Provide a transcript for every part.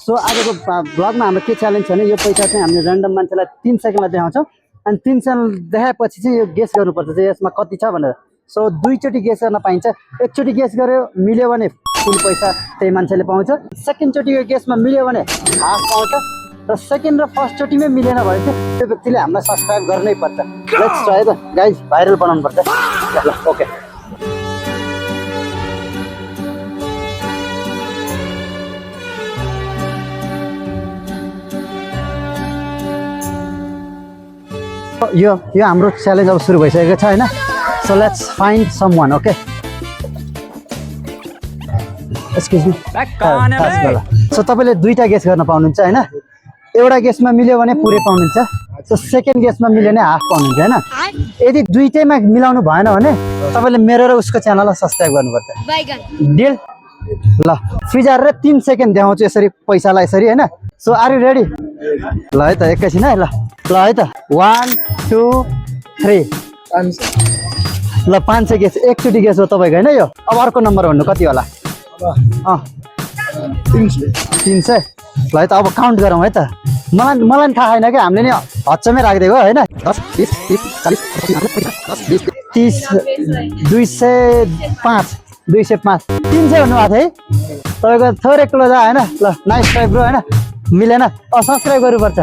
So आजको ब्लगमा हाम्रो के च्यालेन्ज छ भने यो पैसा चाहिँ हामीले र्यान्डम मान्छेलाई 3 सेकेन्डमा देखाउँछौँ अनि 3 सेकेन्ड देखाएपछि चाहिँ यो गेस गर्नुपर्छ चाहिँ यसमा कति छ भनेर। सो दुईचोटि गेस गर्न पाइन्छ। एकचोटि गेस गर्यो मिल्यो भने फुल पैसा त्यही मान्छेले पाउँछ। सेकेन्डचोटिको गेसमा मिल्यो भने हाफ पाउँछ र सेकेन्ड र फर्स्टचोटिमै मिलेन भने चाहिँ त्यो व्यक्तिले हामीलाई सब्सक्राइब गर्नै पर्छ। लेट्स ट्राई त गाइज, भाइरल बनाउनु पर्छ। ल ओके, यो हाम्रो च्यालेन्ज अब सुरु भइसकेको छ हैन। So let's find someone. Okay, excuse me. So तपाईले दुईटा गेस गर्न पाउनुहुन्छ हैन। एउटा गेसमा मिल्यो भने पुरै पाउनुहुन्छ। सो सेकेन्ड गेसमा मिल्यो भने हाफ पाउनुहुन्छ हैन। यदि दुईटैमा मिलाउनु भएन भने तपाईले मेरो र उसको च्यानललाई सब्स्क्राइब गर्नुपर्छ। डिल? ल फ्रिजर रे 3 सेकेन्ड देखाउँछु यसरी पैसालाई यसरी हैन। So are you ready? ल है त एकैछिन है। ल है त 1 2 3 ल 500 गेस। एकचोटि गेस हो तपाईँको हैन यो। अब अर्को नम्बर भन्नु कति होला? 300। ल है त अब काउन्ट गरौँ है त। मलाई थाहा छैन कि हामीले नि हच्चमै राखिदिएको हैन। 10 20 30 40 50 30 205 205 300 भन्नुभएको थियो है तपाईँको। थोरै क्लोज आयो हैन। ल नाइस ट्राई ब्रो हैन। मिलेन सब्सक्राइब गर्नुपर्छ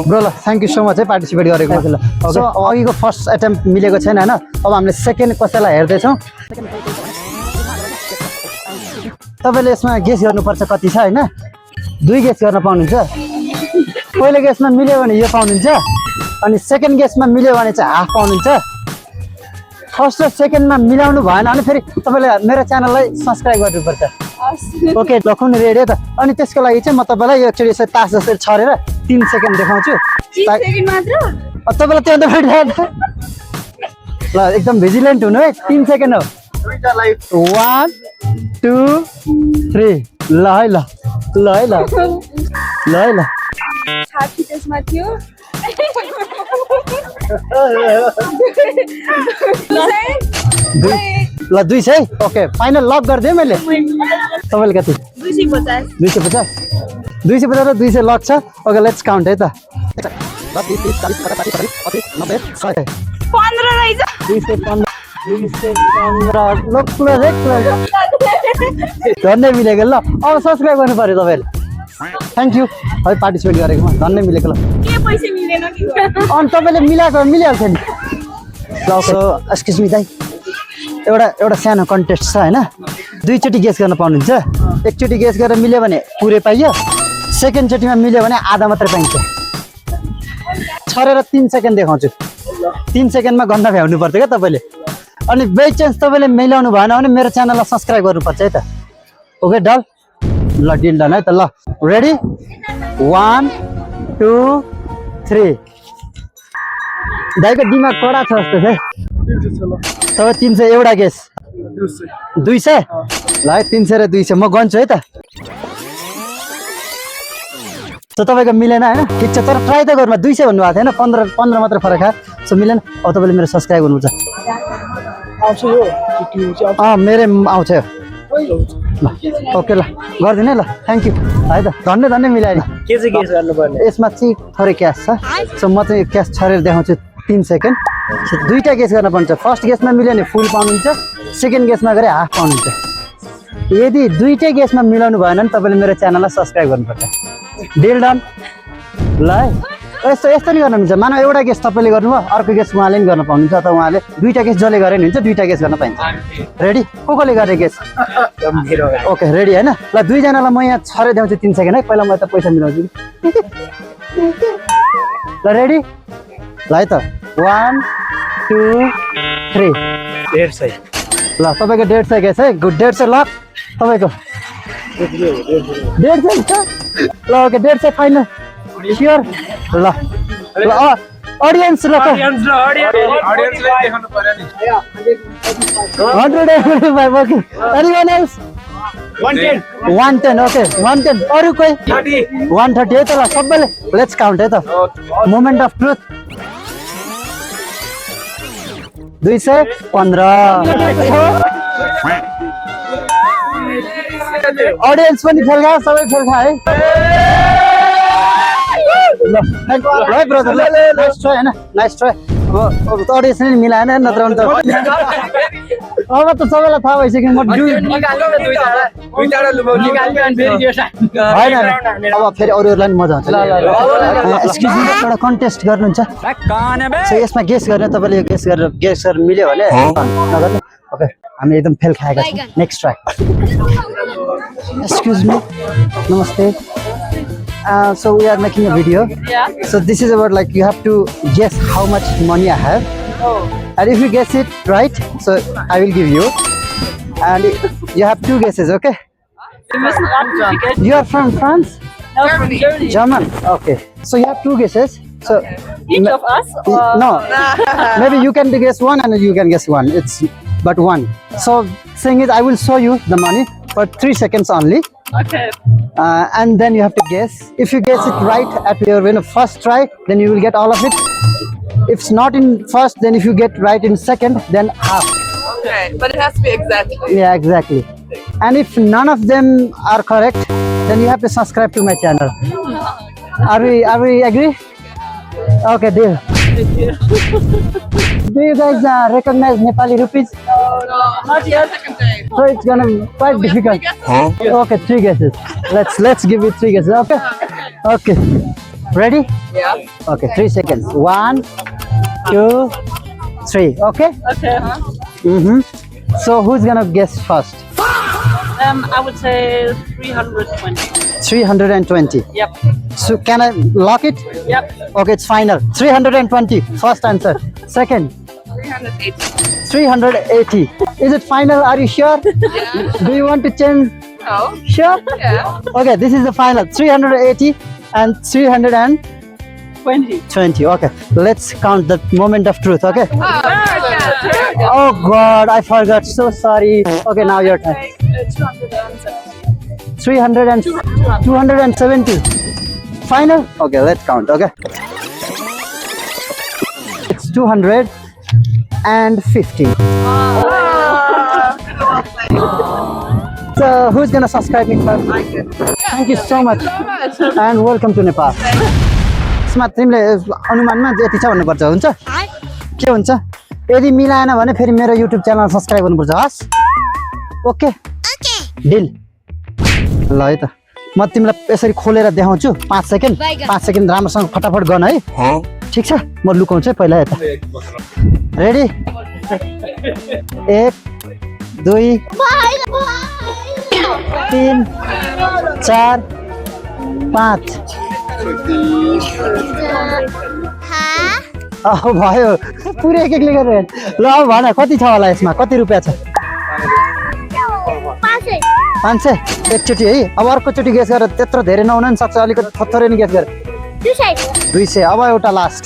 ब्रो। ल थ्याङ्क यू सो मच है पार्टिसिपेट गरेको। ल सो अघिको फर्स्ट एटेम्प्ट मिलेको छैन हैन। अब हामीले सेकेन्ड कसैलाई हेर्दैछौँ। तपाईँले यसमा गेस गर्नुपर्छ कति छ हैन। 2 गेस गर्न पाउनुहुन्छ। पहिलो गेसमा मिल्यो भने यो पाउनुहुन्छ अनि सेकेन्ड गेसमा मिल्यो भने चाहिँ हाफ पाउनुहुन्छ। फर्स्ट र सेकेन्डमा मिलाउनु भएन भने फेरि तपाईँले मेरो च्यानललाई सब्सक्राइब गर्नुपर्छ। ओके ल कुन रेडी त। अनि त्यसको लागि चाहिँ म तपाईँलाई एकचोटि यसरी तास जसरी छरेर 3 सेकेन्ड देखाउँछु। 3 सेकेन्ड मात्र? तपाईँलाई त्यो ल एकदम भिजिलेन्ट हुनु है। 3 सेकेन्ड हो। 1 2 3 ल है। ल है। ल है। ल छाती त्यसमा थियो। ल 200। ओके फाइनल लक गरिदिएँ मैले। तपाईँले कति? 250 250 250 र 200 लक छ। ओके लेट्स काउन्ट है त। 10 20 30 40 50 60 70 80 90 15 रहेछ। 215 धन्य मिलेको। ल अब सब्सक्राइब गर्नु पर्यो तपाईँले। थ्याङ्क यू है पार्टिसिपेट गरेकोमा। धन्य मिलेको। ल के पैसा मिलेन कि? अनि तपाईँले मिलाएको मिलिहाल्छ नि। ल एक्सक्युज मी दाइ, एउटा सानो कन्टेस्ट छ हैन। दुईचोटि गेस गर्न पाउनुहुन्छ। एकचोटि गेस गरेर मिल्यो भने पुरै पाइयो। सेकेन्डचोटिमा मिल्यो भने आधा मात्रै पाइन्छ। छरेर 3 सेकेन्ड देखाउँछु। 3 सेकेन्डमा गन्दा भ्याउनु पर्छ क्या तपाईँले। अनि बाई चान्स तपाईँले मिलाउनु भएन भने मेरो च्यानललाई सब्सक्राइब गर्नुपर्छ है त। ओके डल? ल डिल डन है त। ल रेडी 1 2 3 दाइको दिमाग कडा छ जस्तो है। तपाईँ 300 एउटा गेस 200 ल है। 300 र 200 म गन्छु है त। सो तपाईँको मिलेन होइन। ठिक छ तर ट्राई त गर्नु। 200 भन्नुभएको थिएन। 15 मात्र फरक आयो। सो मिलेन। अब तपाईँले मेरो सब्सक्राइब गर्नुहुन्छ। मेरो आउँछ यो। ल ओके ल गरिदिनु है। ल थ्याङ्क यू है त। धन्य मिलायो। के चाहिँ गेस गर्नुपर्ने? यसमा चाहिँ थोरै क्यास छ। सो म चाहिँ क्यास छरेर देखाउँछु 3 सेकेन्ड। सो दुईटा गेस गर्न पर्छ। फर्स्ट गेसमा मिल्यो भने फुल पाउनुहुन्छ। सेकेन्ड गेसमा गरे हाफ पाउनुहुन्छ। यदि दुईटै गेसमा मिलाउनु भएन भने तपाईँले मेरो च्यानललाई सब्सक्राइब गर्नुपर्छ। Deal done? ल है यस्तो नि गर्नुहुन्छ। मानव एउटा गेस तपाईँले गर्नुभयो, अर्को गेस उहाँले पनि गर्न पाउनुहुन्छ। अथवा उहाँले दुईटा गेस जसले गरे नि हुन्छ, दुईटा गेस गर्न पाइन्छ। रेडी? कसले गरे गेस? ओके रेडी होइन। ल दुईजनालाई म यहाँ छरे देखाउँछु 3 सेकेन्ड है। पहिला म त पैसा मिलाउँछु। ल रेडी? ल है त 1 2 3 150। ल तपाईँको 150 गेस है। गुड 150 लक तपाईँको। 150 ल ओके 150 फाइनल स्योर। ल अडियन्स ल 100 ओके। Anyone else? 110 ओके 110। अरू कोही? 130 है त। ल सबैले लेट्स काउन्ट है त। मोमेन्ट अफ ट्रुथ 215 अडियन्स पनि फेल खायो सबै फेल खायो है ल ब्रदर नाइस ट्राई हैन नाइस ट्राई अब अडियन्सले मिलाएन नत्र भने त अब त सबैलाई थाहा भइसक्यो म होइन अब फेरि अरूहरूलाई पनि मजा आउँछ एक्सक्युज मी एउटा कन्टेस्ट गर्नुहुन्छ सो यसमा गेस गर्ने तपाईँले यो गेस गरेर मिल्यो भने नगर्ने ओके हामी एकदम फेल खाएका छौँ नेक्स्ट ट्राई एक्सक्युज मी नमस्ते so we are making a video. Yeah. So this is about like you have to guess how much money I have. And if you guess it right, so I will give you. And you have 2 guesses, okay? You are from France? No, from Germany. German. Okay. So you have 2 guesses. So Each of us? no. Maybe you can guess one and you can guess one. It's but one. So thing is I will show you the money for 3 seconds only. Okay. And then you have to guess. If you guess it right at your first try, then you will get all of it. If it's not in first, then if you get right in second, then half. Okay, but it has to be exactly. Yeah, exactly. And if none of them are correct, then you have to subscribe to my channel. Are we agree? Okay, deal. Do you guys recognize Nepali rupees? Not yet. So it's gonna be quite difficult. Okay, 3 guesses. Let's give you 3 guesses. Okay. Okay. Ready? Yeah. Okay, 3 seconds. 1, 2, 3. Okay. Okay. So who's gonna guess first? I would say 320. 320. Yep. So can I lock it? Yep. Okay, it's final. 320. First answer. Second. 380. 380. Is it final? Are you sure? Do you want to change? No. Sure? Yeah. Okay, this is the final. 380 and 320. Okay, let's count the moment of truth. Okay. Oh God, I forgot. So sorry. Okay, now your turn. 300 and 270. Final? Okay, let's count. Okay. It's 250. So who's gonna subscribe me first? Thank you so much and welcome to Nepal. यसमा तिमीले अनुमानमा यति छ भन्नुपर्छ हुन्छ के हुन्छ यदि मिलाएन भने फेरि मेरो युट्युब च्यानल सब्स्क्राइब गर्नुपर्छ हस् ओके डिल ल है त म तिमीलाई यसरी खोलेर देखाउँछु 5 सेकेन्ड 5 सेकेन्ड राम्रोसँग फटाफट गर्न है ठिक छ म लुकाउँछु है पहिला यता रेडी 1 2 3 4 5 भयो पुरै एक एकले गरेर ल अब भन कति छ होला यसमा कति रुपियाँ छ 500 एकचोटि है अब अर्कोचोटि गेस गरेर त्यत्रो धेरै नहुन नि सक्छ अलिकति थोरै नि गेस गर 200 अब एउटा लास्ट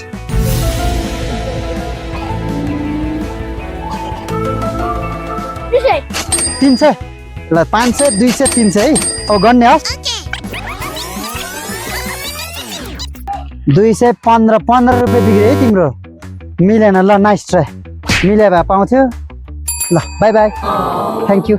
300 ल 500 200 300 है अब गर्ने हस् 215 रुपियाँ बिग्रियो है तिम्रो मिलेन ल नाइस ट्राई मिले भए पाउँथ्यो ल बाई बाई थ्याङ्क यू